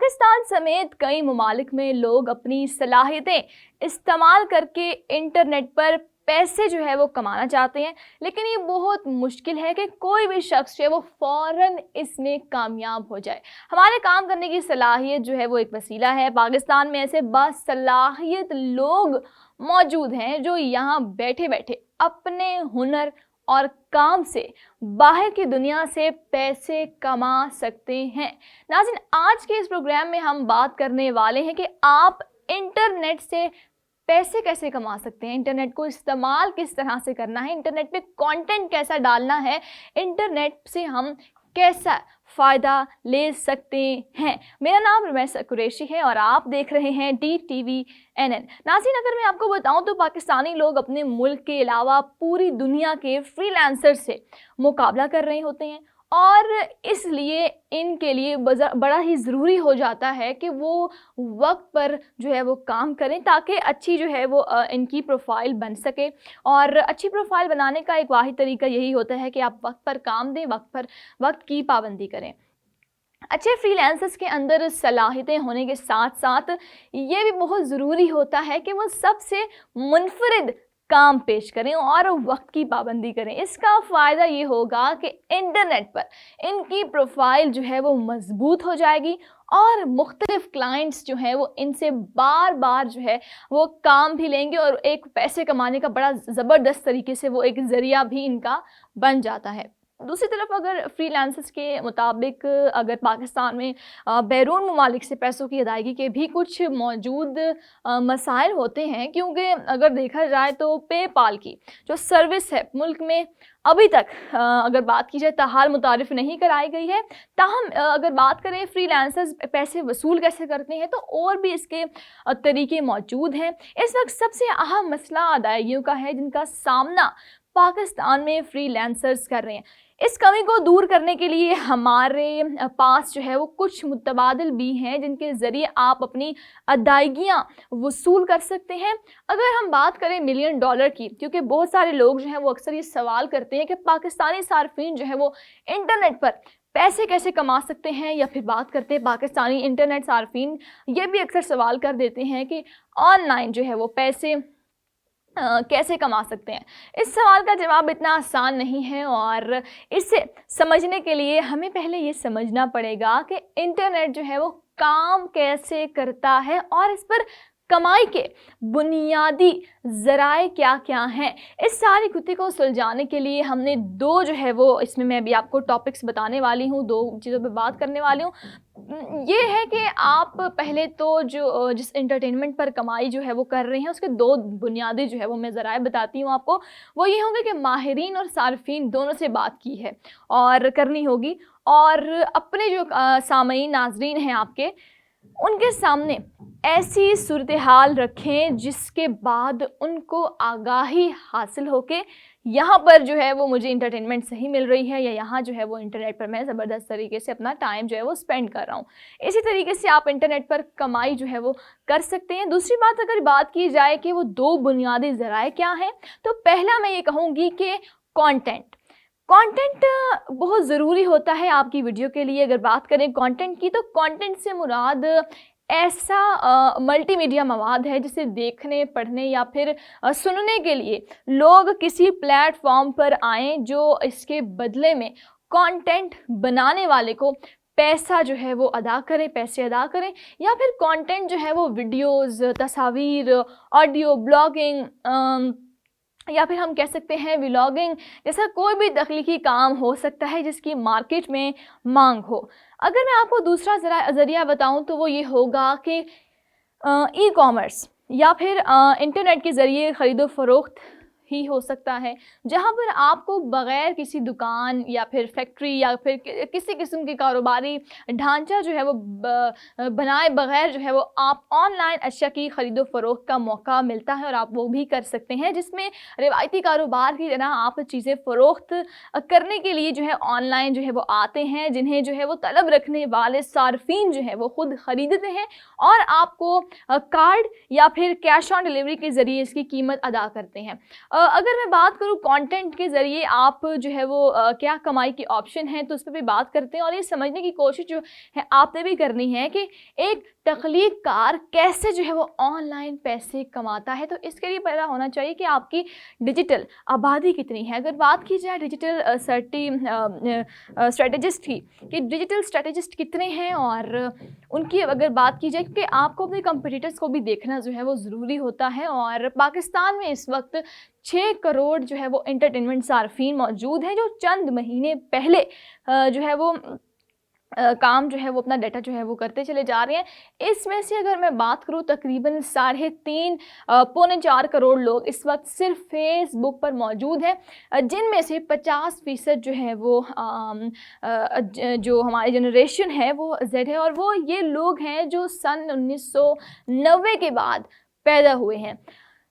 पाकिस्तान समेत कई ममालिक में लोग अपनी सलाहियतें इस्तेमाल करके इंटरनेट पर पैसे जो है वो कमाना चाहते हैं, लेकिन ये बहुत मुश्किल है कि कोई भी शख्स जो है वो फ़ौरन इसमें कामयाब हो जाए। हमारे काम करने की सलाहियत जो है वो एक वसीला है। पाकिस्तान में ऐसे बासलाहियत लोग मौजूद हैं जो यहाँ बैठे बैठे अपने हुनर और काम से बाहर की दुनिया से पैसे कमा सकते हैं। नाज़रीन, आज के इस प्रोग्राम में हम बात करने वाले हैं कि आप इंटरनेट से पैसे कैसे कमा सकते हैं, इंटरनेट को इस्तेमाल किस तरह से करना है, इंटरनेट पे कंटेंट कैसा डालना है, इंटरनेट से हम कैसा फ़ायदा ले सकते हैं। मेरा नाम रमेशा कुरैशी है और आप देख रहे हैं DTVNN। नाज़रीन, अगर मैं आपको बताऊं तो पाकिस्तानी लोग अपने मुल्क के अलावा पूरी दुनिया के फ्रीलांसर से मुकाबला कर रहे होते हैं और इसलिए इनके लिए बड़ा ही ज़रूरी हो जाता है कि वो वक्त पर जो है वो काम करें ताकि अच्छी जो है वो इनकी प्रोफाइल बन सके। और अच्छी प्रोफाइल बनाने का एक वाहिद तरीका यही होता है कि आप वक्त पर काम दें, वक्त की पाबंदी करें। अच्छे फ्रीलांसर्स के अंदर सलाहियतें होने के साथ साथ ये भी बहुत ज़रूरी होता है कि वो सबसे मुनफरिद काम पेश करें और वक्त की पाबंदी करें। इसका फ़ायदा ये होगा कि इंटरनेट पर इनकी प्रोफाइल जो है वो मज़बूत हो जाएगी और मुख्तलिफ़ क्लाइंट्स जो हैं वो इनसे बार बार जो है वो काम भी लेंगे और एक पैसे कमाने का बड़ा ज़बरदस्त तरीके से वो एक ज़रिया भी इनका बन जाता है। दूसरी तरफ अगर फ्रीलांसर्स के मुताबिक अगर पाकिस्तान में बैरून ममालिक से पैसों की अदायगी के भी कुछ मौजूद मसाइल होते हैं, क्योंकि अगर देखा जाए तो पेपाल की जो सर्विस है मुल्क में अभी तक अगर बात की जाए ताहाल मुतारिफ नहीं कराई गई है। ताहम अगर बात करें फ्रीलांसर्स पैसे वसूल कैसे करते हैं तो और भी इसके तरीके मौजूद हैं। इस वक्त सबसे अहम मसला अदायगियों का है जिनका सामना पाकिस्तान में फ्रीलांसर्स कर रहे हैं। इस कमी को दूर करने के लिए हमारे पास जो है वो कुछ मुतबादिल भी हैं जिनके ज़रिए आप अपनी अदायगियाँ वसूल कर सकते हैं। अगर हम बात करें $1 मिलियन की, क्योंकि बहुत सारे लोग जो हैं वो अक्सर ये सवाल करते हैं कि पाकिस्तानी सार्फिन जो है वो इंटरनेट पर पैसे कैसे कमा सकते हैं, या फिर बात करते हैं पाकिस्तानी इंटरनेट सार्फिन ये भी अक्सर सवाल कर देते हैं कि ऑनलाइन जो है वो पैसे कैसे कमा सकते हैं। इस सवाल का जवाब इतना आसान नहीं है और इसे समझने के लिए हमें पहले ये समझना पड़ेगा कि इंटरनेट जो है वो काम कैसे करता है और इस पर कमाई के बुनियादी ज़राए क्या क्या हैं। इस सारी गुत्थी को सुलझाने के लिए हमने दो जो है वो इसमें मैं भी आपको टॉपिक्स बताने वाली हूँ, दो चीज़ों पे बात करने वाली हूँ। ये है कि आप पहले तो जिस एंटरटेनमेंट पर कमाई जो है वो कर रहे हैं उसके दो बुनियादी जो है वो मैं ज़राए बताती हूँ आपको। वो ये होंगे कि माहिरीन और सार्फिन दोनों से बात की है और करनी होगी और अपने जो सामईन नाजरीन हैं आपके उनके सामने ऐसी सूरत हाल रखें जिसके बाद उनको आगाही हासिल होके यहाँ पर जो है वो मुझे इंटरटेनमेंट सही मिल रही है या यहाँ जो है वो इंटरनेट पर मैं ज़बरदस्त तरीके से अपना टाइम जो है वो स्पेंड कर रहा हूँ। इसी तरीके से आप इंटरनेट पर कमाई जो है वो कर सकते हैं। दूसरी बात अगर बात की जाए कि वो दो बुनियादी ज़राए क्या हैं, तो पहला मैं ये कहूँगी कि कंटेंट बहुत ज़रूरी होता है आपकी वीडियो के लिए। अगर बात करें कंटेंट की तो कंटेंट से मुराद ऐसा मल्टीमीडिया मवाद है जिसे देखने, पढ़ने या फिर सुनने के लिए लोग किसी प्लेटफॉर्म पर आएँ जो इसके बदले में कंटेंट बनाने वाले को पैसा जो है वो पैसे अदा करें, या फिर कंटेंट जो है वो वीडियोज़, तस्वीर, ऑडियो, ब्लॉगिंग या फिर हम कह सकते हैं व्लॉगिंग जैसा कोई भी तख्लीकी काम हो सकता है जिसकी मार्केट में मांग हो। अगर मैं आपको दूसरा ज़रिया बताऊं तो वो ये होगा कि ई कॉमर्स या फिर इंटरनेट के ज़रिए ख़रीदो फ़रोख्त ही हो सकता है, जहाँ पर आपको बग़ैर किसी दुकान या फिर फैक्ट्री या फिर किसी किस्म की कारोबारी ढांचा जो है वो बनाए बग़ैर जो है वो आप ऑनलाइन अशिया की ख़रीदो फ़रोख्त का मौका मिलता है और आप वो भी कर सकते हैं, जिसमें रिवायती कारोबार की तरह आप चीज़ें फ़रोख्त करने के लिए जो है ऑनलाइन जो है वो आते हैं, जिन्हें जो है वो तलब रखने वाले सार्फिन जो है वो ख़ुद ख़रीदते हैं और आपको कार्ड या फिर कैश ऑन डिलीवरी के ज़रिए इसकी कीमत अदा करते हैं। अगर मैं बात करूँ कंटेंट के ज़रिए आप जो है वो क्या कमाई के ऑप्शन हैं, तो उस पे भी बात करते हैं और ये समझने की कोशिश जो है आपने भी करनी है कि एक तख्लीक़कार कैसे जो है वो ऑनलाइन पैसे कमाता है। तो इसके लिए पता होना चाहिए कि आपकी डिजिटल आबादी कितनी है। अगर बात की जाए डिजिटल स्ट्रेटेजिस्ट की, कि डिजिटल स्ट्रेटेजिस्ट कितने हैं और उनकी अगर बात की जाए, क्योंकि आपको अपने कंपटीटर्स को भी देखना जो है वो ज़रूरी होता है। और पाकिस्तान में इस वक्त 6 करोड़ जो है वो एंटरटेनमेंट सार्फिन मौजूद हैं, जो चंद महीने पहले जो है वो काम जो है वो अपना डाटा जो है वो करते चले जा रहे हैं। इसमें से अगर मैं बात करूँ तकरीबन 3.5 पौने 4 करोड़ लोग इस वक्त सिर्फ फेसबुक पर मौजूद हैं, जिनमें से 50% जो है वो जो हमारी जनरेशन है वो जेड है, और वो ये लोग हैं जो सन 1990 के बाद पैदा हुए हैं।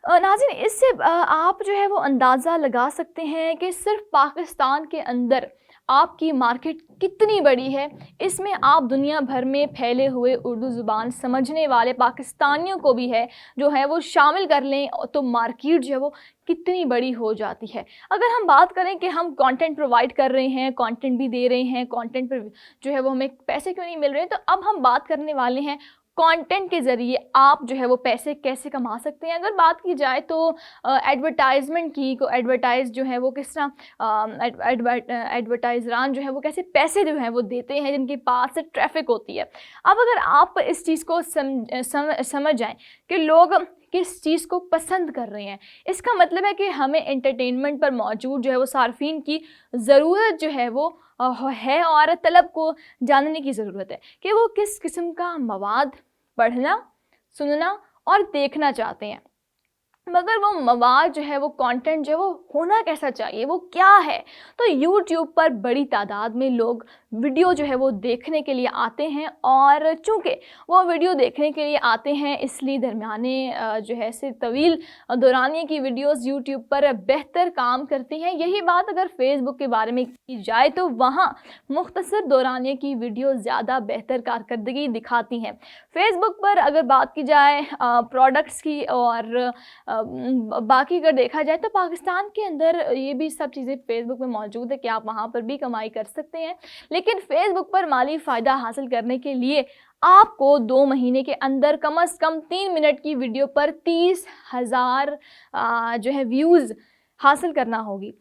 नाज़रीन, इससे आप जो है वो अंदाज़ा लगा सकते हैं कि सिर्फ पाकिस्तान के अंदर आपकी मार्केट कितनी बड़ी है। इसमें आप दुनिया भर में फैले हुए उर्दू ज़ुबान समझने वाले पाकिस्तानियों को भी है जो है वो शामिल कर लें तो मार्केट जो है वो कितनी बड़ी हो जाती है। अगर हम बात करें कि हम कंटेंट प्रोवाइड कर रहे हैं, कंटेंट भी दे रहे हैं, कंटेंट पर जो है वो हमें पैसे क्यों नहीं मिल रहे हैं, तो अब हम बात करने वाले हैं कंटेंट के ज़रिए आप जो है वो पैसे कैसे कमा सकते हैं। अगर बात की जाए तो एडवर्टाइजमेंट की को एडवर्टाइज जो है वो किस तरह एडवर्टाइजरान जो है वो कैसे पैसे जो हैं वो देते हैं जिनके पास से ट्रैफिक होती है। अब अगर आप इस चीज़ को समझ जाएं कि लोग किस चीज़ को पसंद कर रहे हैं, इसका मतलब है कि हमें एंटरटेनमेंट पर मौजूद जो है वो सार्फिन की ज़रूरत जो है वो है और तलब को जानने की ज़रूरत है कि वो किस किस्म का मवाद पढ़ना, सुनना और देखना चाहते हैं। मगर वो मवाद जो है वो कंटेंट जो है वो होना कैसा चाहिए, वो क्या है। तो यूट्यूब पर बड़ी तादाद में लोग वीडियो जो है वो देखने के लिए आते हैं, और चूँकि वो वीडियो देखने के लिए आते हैं इसलिए दरमियाने जो है से तवील दौरानिए की वीडियोस यूट्यूब पर बेहतर काम करती हैं। यही बात अगर फेसबुक के बारे में की जाए तो वहाँ मुख्तसर दौरानिए की वीडियो ज़्यादा बेहतर कारकर्दगी दिखाती हैं। फेसबुक पर अगर बात की जाए प्रोडक्ट्स की और बाकी अगर देखा जाए तो पाकिस्तान के अंदर ये भी सब चीज़ें फेसबुक में मौजूद है कि आप वहाँ पर भी कमाई कर सकते हैं। लेकिन फेसबुक पर माली फ़ायदा हासिल करने के लिए आपको 2 महीने के अंदर कम से कम 3 मिनट की वीडियो पर 30,000 जो है व्यूज़ हासिल करना होगी।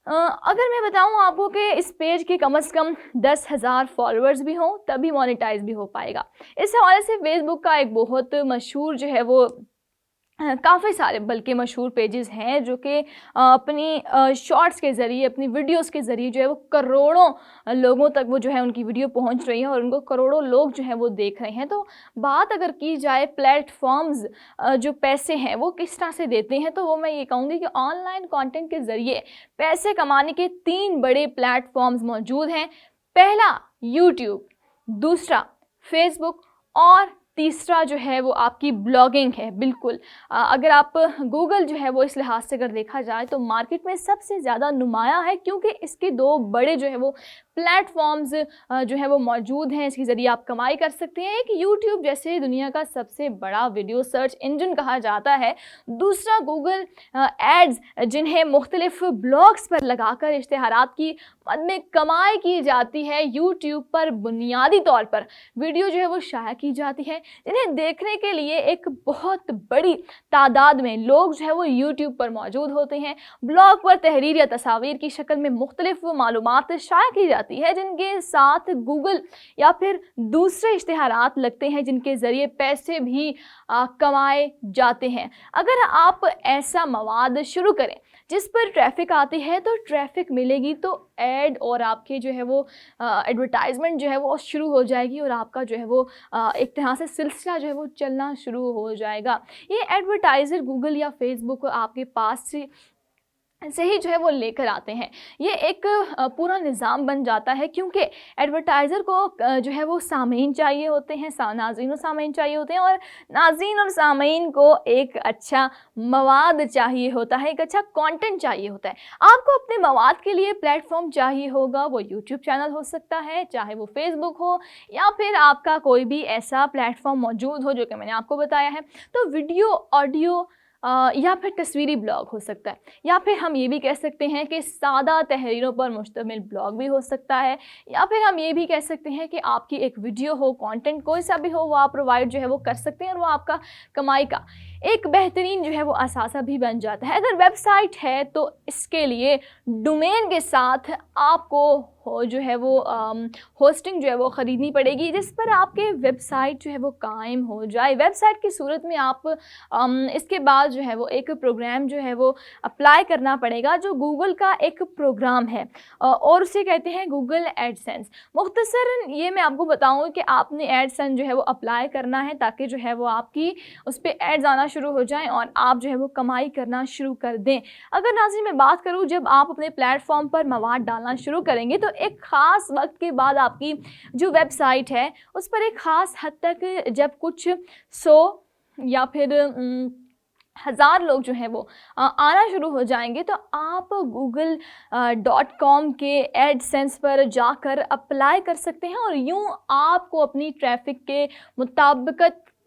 अगर मैं बताऊं आपको कि इस पेज के कम से कम 10,000 फॉलोअर्स भी हों तभी मोनेटाइज भी हो पाएगा। इस हवाले से फेसबुक का एक बहुत मशहूर जो है वो काफ़ी सारे बल्कि मशहूर पेजेस हैं जो कि अपनी शॉर्ट्स के ज़रिए, अपनी वीडियोस के ज़रिए जो है वो करोड़ों लोगों तक वो जो है उनकी वीडियो पहुंच रही है और उनको करोड़ों लोग जो हैं वो देख रहे हैं। तो बात अगर की जाए प्लेटफॉर्म्स जो पैसे हैं वो किस तरह से देते हैं, तो वो मैं ये कहूँगी कि ऑनलाइन कंटेंट के ज़रिए पैसे कमाने के 3 बड़े प्लेटफॉर्म्स मौजूद हैं। पहला यूट्यूब, दूसरा फेसबुक और तीसरा जो है वो आपकी ब्लॉगिंग है। बिल्कुल अगर आप गूगल जो है वो इस लिहाज से अगर देखा जाए तो मार्केट में सबसे ज़्यादा नुमायाँ है, क्योंकि इसके 2 बड़े जो है वो प्लेटफॉर्म्स जो है वो मौजूद हैं, इसके ज़रिए आप कमाई कर सकते हैं। एक यूट्यूब जैसे दुनिया का सबसे बड़ा वीडियो सर्च इंजन कहा जाता है, दूसरा गूगल एड्स जिन्हें मुख्तलिफ ब्लॉग्स पर लगाकर इश्तिहारात की मद में कमाई की जाती है। यूट्यूब पर बुनियादी तौर पर वीडियो जो है वो शाया की जाती है जिन्हें देखने के लिए एक बहुत बड़ी तादाद में लोग जो है वो यूट्यूब पर मौजूद होते हैं। ब्लॉग पर तहरीर या तस्वीर की शक्ल में मुख्तलिफ मालूमात शाया की जाती है जिनके साथ गूगल या फिर दूसरे इश्तिहारात लगते हैं जिनके ज़रिए पैसे भी कमाए जाते हैं। अगर आप ऐसा मवाद शुरू करें जिस पर ट्रैफिक आती है तो ट्रैफिक मिलेगी तो ऐड और आपके जो है वो एडवर्टाइजमेंट जो है वो शुरू हो जाएगी और आपका जो है वो एक तरह से सिलसिला जो है वो चलना शुरू हो जाएगा। ये एडवर्टाइज़र गूगल या फेसबुक आपके पास से ही जो है वो लेकर आते हैं। ये एक पूरा निज़ाम बन जाता है, क्योंकि एडवर्टाइज़र को जो है वो सामीन चाहिए होते हैं, नाज़रीन और सामीन चाहिए होते हैं, और नाज़रीन और सामीन को एक अच्छा मवाद चाहिए होता है, एक अच्छा कंटेंट चाहिए होता है। आपको अपने मवाद के लिए प्लेटफॉर्म चाहिए होगा, वो यूट्यूब चैनल हो सकता है, चाहे वो फेसबुक हो या फिर आपका कोई भी ऐसा प्लेटफॉर्म मौजूद हो जो कि मैंने आपको बताया है। तो वीडियो, ऑडियो या फिर तस्वीरी ब्लॉग हो सकता है, या फिर हम ये भी कह सकते हैं कि सादा तहरीरों पर मुश्तमिल ब्लॉग भी हो सकता है, या फिर हम ये भी कह सकते हैं कि आपकी एक वीडियो हो, कंटेंट कोई सा भी हो, वो आप प्रोवाइड जो है वो कर सकते हैं और वो आपका कमाई का एक बेहतरीन जो है वो असासा भी बन जाता है। अगर वेबसाइट है तो इसके लिए डोमेन के साथ आपको जो है वो होस्टिंग जो है वो ख़रीदनी पड़ेगी, जिस पर आपके वेबसाइट जो है वो कायम हो जाए। वेबसाइट की सूरत में आप इसके बाद जो है वो एक प्रोग्राम जो है वो अप्लाई करना पड़ेगा, जो गूगल का एक प्रोग्राम है और उसे कहते हैं गूगल एडसेंस। मुख्तसरन ये मैं आपको बताऊँ कि आपने एडसेंस जो है वो अप्लाई करना है ताकि जो है वो आपकी उस पर एड्स आना शुरू हो जाएं और आप जो है वो कमाई करना शुरू कर दें। अगर नाज़रीन मैं बात करूँ, जब आप अपने प्लेटफॉर्म पर मवाद डालना शुरू करेंगे तो एक ख़ास वक्त के बाद आपकी जो वेबसाइट है उस पर एक ख़ास हद तक जब कुछ 100 या फिर 1000 लोग जो हैं वो आना शुरू हो जाएंगे तो आप google.com के एडसेंस पर जाकर अप्लाई कर सकते हैं और यूँ आपको अपनी ट्रैफिक के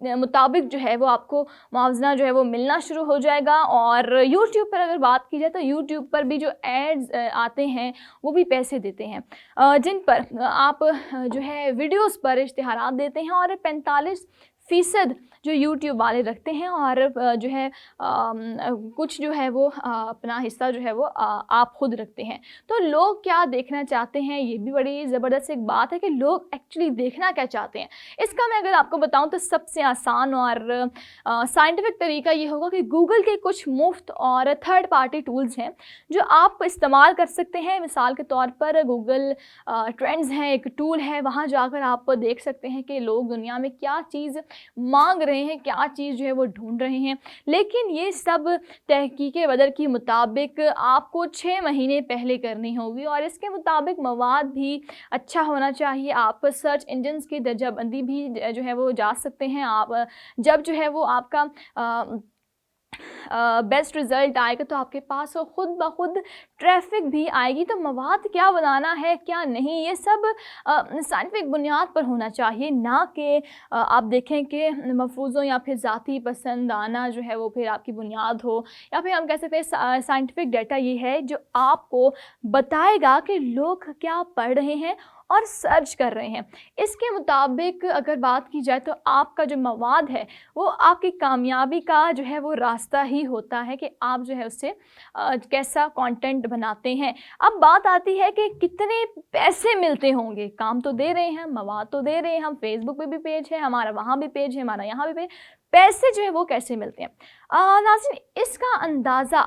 मुताबिक जो है वो आपको मुआवजा जो है वो मिलना शुरू हो जाएगा। और YouTube पर अगर बात की जाए तो YouTube पर भी जो एड्स आते हैं वो भी पैसे देते हैं, जिन पर आप जो है वीडियोस पर इश्तिहारात देते हैं और 45% जो YouTube वाले रखते हैं और जो है कुछ जो है वो अपना हिस्सा जो है वो आप ख़ुद रखते हैं। तो लोग क्या देखना चाहते हैं, ये भी बड़ी ज़बरदस्त एक बात है कि लोग एक्चुअली देखना क्या चाहते हैं। इसका मैं अगर आपको बताऊं तो सबसे आसान और साइंटिफिक तरीका ये होगा कि गूगल के कुछ मुफ्त और थर्ड पार्टी टूल्स हैं जो आप इस्तेमाल कर सकते हैं। मिसाल के तौर पर गूगल ट्रेंड्स है, एक टूल है, वहाँ जाकर आप देख सकते हैं कि लोग दुनिया में क्या चीज़ मांग रहे हैं, क्या चीज़ जो है वो ढूंढ रहे हैं। लेकिन ये सब तहकीक बदर के मुताबिक आपको 6 महीने पहले करनी होगी और इसके मुताबिक मवाद भी अच्छा होना चाहिए। आप सर्च इंजन्स की दर्जाबंदी भी जो है वो जा सकते हैं। आप जब जो है वो आपका बेस्ट रिज़ल्ट आएगा तो आपके पास ख़ुद ब खुद ट्रैफिक भी आएगी। तो मवाद क्या बनाना है क्या नहीं, ये सब साइंटिफिक बुनियाद पर होना चाहिए, ना कि आप देखें कि मफरूज़ों या फिर ज़ाती पसंद आना जो है वो फिर आपकी बुनियाद हो। या फिर हम कह सकते हैं साइंटिफिक डाटा ये है जो आपको बताएगा कि लोग क्या पढ़ रहे हैं और सर्च कर रहे हैं। इसके मुताबिक अगर बात की जाए तो आपका जो मवाद है वो आपकी कामयाबी का जो है वो रास्ता ही होता है कि आप जो है उससे कैसा कंटेंट बनाते हैं। अब बात आती है कि कितने पैसे मिलते होंगे। काम तो दे रहे हैं, मवाद तो दे रहे हैं, हम फेसबुक पे भी पेज है हमारा, वहाँ भी पेज है हमारा, यहाँ भी पेज, पैसे जो है वो कैसे मिलते हैं। नाज़रीन इसका अंदाज़ा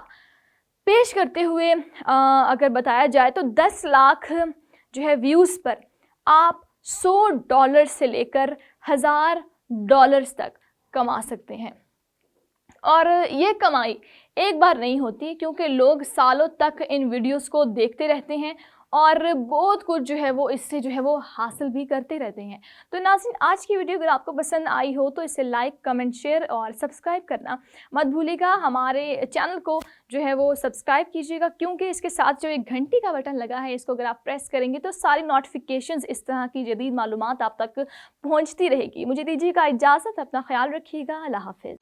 पेश करते हुए अगर बताया जाए तो 10 लाख जो है व्यूज़ पर आप $100 से लेकर $1000 तक कमा सकते हैं। और ये कमाई एक बार नहीं होती क्योंकि लोग सालों तक इन वीडियोस को देखते रहते हैं और बहुत कुछ जो है वो इससे जो है वो हासिल भी करते रहते हैं। तो नाज़रीन आज की वीडियो अगर आपको पसंद आई हो तो इसे लाइक, कमेंट, शेयर और सब्सक्राइब करना मत भूलिएगा। हमारे चैनल को जो है वो सब्सक्राइब कीजिएगा क्योंकि इसके साथ जो एक घंटी का बटन लगा है इसको अगर आप प्रेस करेंगे तो सारी नोटिफिकेशंस इस तरह की जदीद मालूमात आप तक पहुँचती रहेगी। मुझे दीजिएगा इजाज़त, अपना ख्याल रखिएगा। अल्लाह हाफ़िज़।